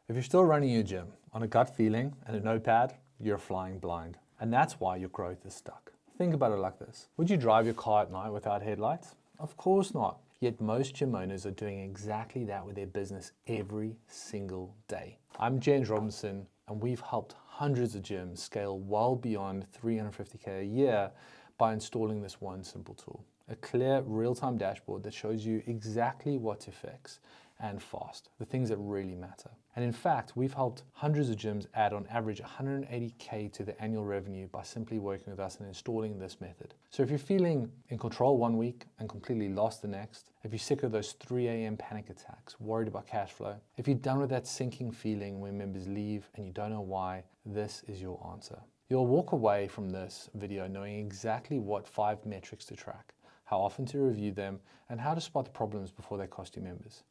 If you're still running your gym on a gut feeling and a notepad, you're flying blind. And that's why your growth is stuck. Think about it like this. Would you drive your car at night without headlights? Of course not. Yet most gym owners are doing exactly that with their business every single day. I'm James Robinson, and we've helped hundreds of gyms scale well beyond $350K a year by installing this one simple tool. A clear real-time dashboard that shows you exactly what to fix and fast, the things that really matter. And in fact, we've helped hundreds of gyms add on average 180K to the annual revenue by simply working with us and installing this method. So if you're feeling in control one week and completely lost the next, if you're sick of those 3 a.m. panic attacks, worried about cash flow, if you're done with that sinking feeling when members leave and you don't know why, this is your answer. You'll walk away from this video knowing exactly what 5 metrics to track, how often to review them, and how to spot the problems before they cost you members.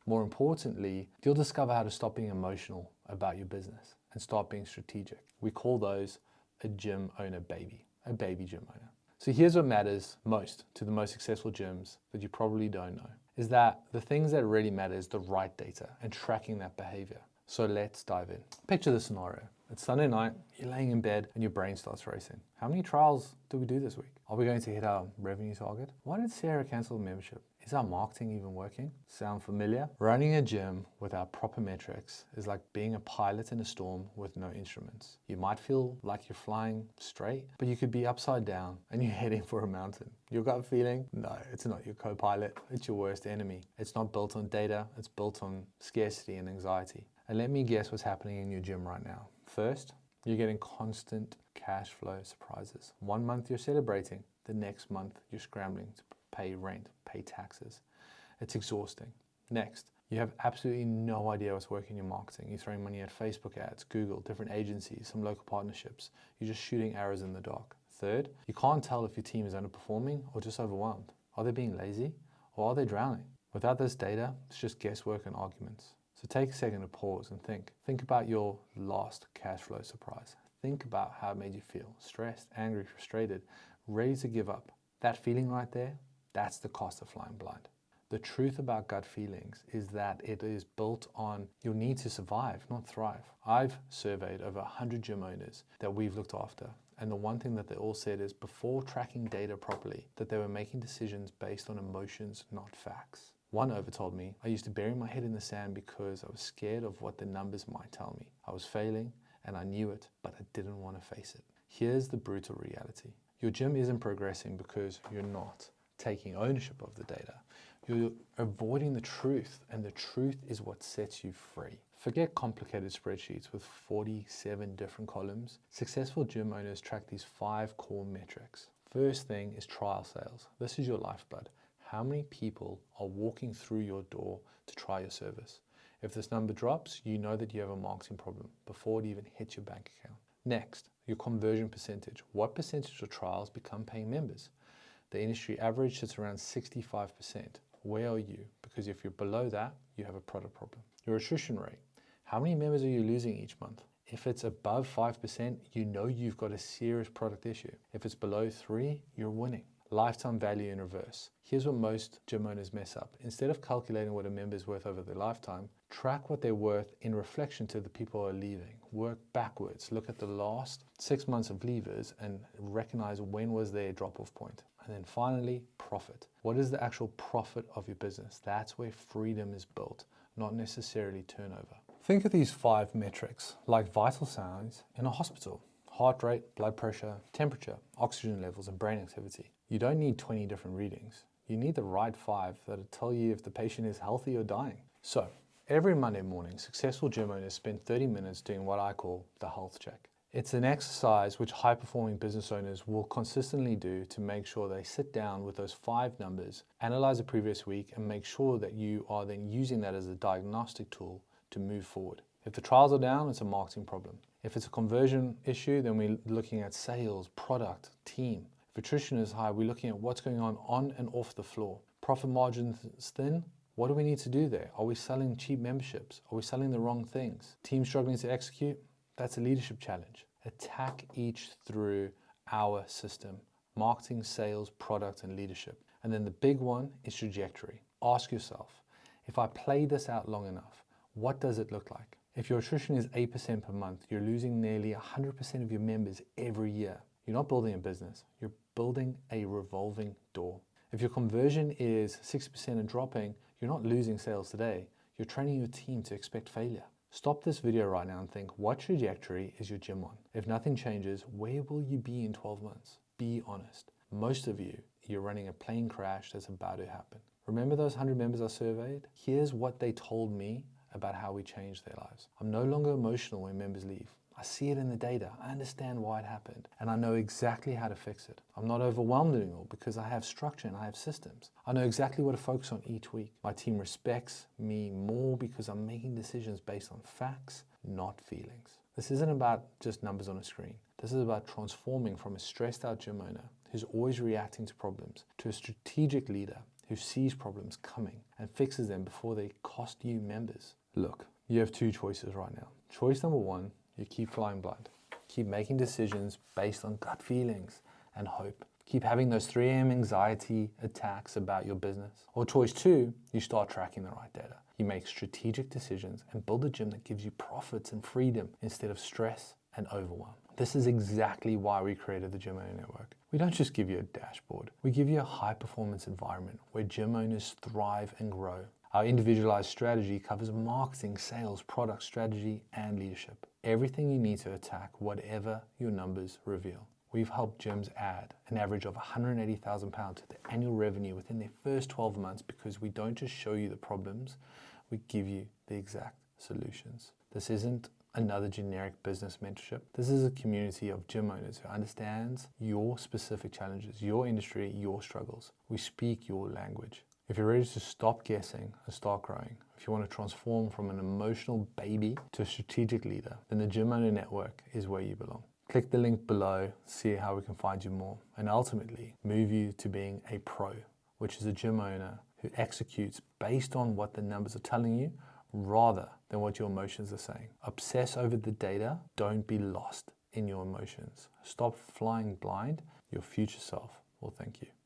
More importantly, you'll discover how to stop being emotional about your business and start being strategic. We call those a gym owner baby, a baby gym owner. So here's what matters most to the most successful gyms that you probably don't know, is that the things that really matter is the right data and tracking that behavior. So let's dive in. Picture the scenario. It's Sunday night, you're laying in bed and your brain starts racing. How many trials did we do this week? Are we going to hit our revenue target? Why did Sarah cancel the membership? Is our marketing even working? Sound familiar? Running a gym without proper metrics is like being a pilot in a storm with no instruments. You might feel like you're flying straight, but you could be upside down and you're heading for a mountain. Your gut feeling? No, it's not your co-pilot. It's your worst enemy. It's not built on data. It's built on scarcity and anxiety. And let me guess what's happening in your gym right now. First, you're getting constant cash flow surprises. One month you're celebrating. The next month you're scrambling to pay rent, pay taxes. It's exhausting. Next, you have absolutely no idea what's working in your marketing. You're throwing money at Facebook ads, Google, different agencies, some local partnerships. You're just shooting arrows in the dark. Third, you can't tell if your team is underperforming or just overwhelmed. Are they being lazy or are they drowning? Without this data, it's just guesswork and arguments. So take a second to pause and think. Think about your last cash flow surprise. Think about how it made you feel. Stressed, angry, frustrated, ready to give up. That feeling right there, that's the cost of flying blind. The truth about gut feelings is that it is built on your need to survive, not thrive. I've surveyed over 100 gym owners that we've looked after. And the one thing that they all said is before tracking data properly, that they were making decisions based on emotions, not facts. One told me, I used to bury my head in the sand because I was scared of what the numbers might tell me. I was failing and I knew it, but I didn't want to face it. Here's the brutal reality. Your gym isn't progressing because you're not taking ownership of the data. You're avoiding the truth, and the truth is what sets you free. Forget complicated spreadsheets with 47 different columns. Successful gym owners track these 5 core metrics. First thing is trial sales. This is your lifeblood. How many people are walking through your door to try your service? If this number drops, you know that you have a marketing problem before it even hits your bank account. Next, your conversion percentage. What percentage of trials become paying members? The industry average sits around 65%. Where are you? Because if you're below that, you have a product problem. Your attrition rate. How many members are you losing each month? If it's above 5%, you know you've got a serious product issue. If it's below 3, you're winning. Lifetime value in reverse. Here's what most gym owners mess up. Instead of calculating what a member is worth over their lifetime, track what they're worth in reflection to the people who are leaving. Work backwards. Look at the last 6 months of leavers and recognize when was their drop-off point. And then finally, profit. What is the actual profit of your business? That's where freedom is built, not necessarily turnover. Think of these 5 metrics like vital signs in a hospital. Heart rate, blood pressure, temperature, oxygen levels, and brain activity. You don't need 20 different readings. You need the right 5 that'll tell you if the patient is healthy or dying. So, every Monday morning, successful gym owners spend 30 minutes doing what I call the health check. It's an exercise which high-performing business owners will consistently do to make sure they sit down with those 5 numbers, analyze the previous week, and make sure that you are then using that as a diagnostic tool to move forward. If the trials are down, it's a marketing problem. If it's a conversion issue, then we're looking at sales, product, team. If attrition is high, we're looking at what's going on and off the floor. Profit margins thin, what do we need to do there? Are we selling cheap memberships? Are we selling the wrong things? Team struggling to execute? That's a leadership challenge. Attack each through our system: marketing, sales, product, and leadership. And then the big one is trajectory. Ask yourself, if I play this out long enough, what does it look like? If your attrition is 8% per month, you're losing nearly 100% of your members every year. You're not building a business, you're building a revolving door. If your conversion is 6% and dropping, you're not losing sales today, you're training your team to expect failure. Stop this video right now and think, what trajectory is your gym on? If nothing changes, where will you be in 12 months? Be honest. Most of you, you're running a plane crash that's about to happen. Remember those 100 members I surveyed? Here's what they told me about how we changed their lives. I'm no longer emotional when members leave. I see it in the data. I understand why it happened, and I know exactly how to fix it. I'm not overwhelmed anymore because I have structure and I have systems. I know exactly what to focus on each week. My team respects me more because I'm making decisions based on facts, not feelings. This isn't about just numbers on a screen. This is about transforming from a stressed out gym owner who's always reacting to problems to a strategic leader who sees problems coming and fixes them before they cost you members. Look, you have two choices right now. Choice number one, you keep flying blind. Keep making decisions based on gut feelings and hope. Keep having those 3 a.m. anxiety attacks about your business. Or choice two, you start tracking the right data. You make strategic decisions and build a gym that gives you profits and freedom instead of stress and overwhelm. This is exactly why we created the Gym Owner Network. We don't just give you a dashboard. We give you a high-performance environment where gym owners thrive and grow. Our individualized strategy covers marketing, sales, product strategy, and leadership. Everything you need to attack whatever your numbers reveal. We've helped gyms add an average of £180,000 to their annual revenue within their first 12 months because we don't just show you the problems, we give you the exact solutions. This isn't another generic business mentorship. This is a community of gym owners who understands your specific challenges, your industry, your struggles. We speak your language. If you're ready to stop guessing and start growing, if you want to transform from an emotional baby to a strategic leader, then the Gym Owner Network is where you belong. Click the link below, see how we can find you more, and ultimately move you to being a pro, which is a gym owner who executes based on what the numbers are telling you rather than what your emotions are saying. Obsess over the data, don't be lost in your emotions. Stop flying blind, your future self will thank you.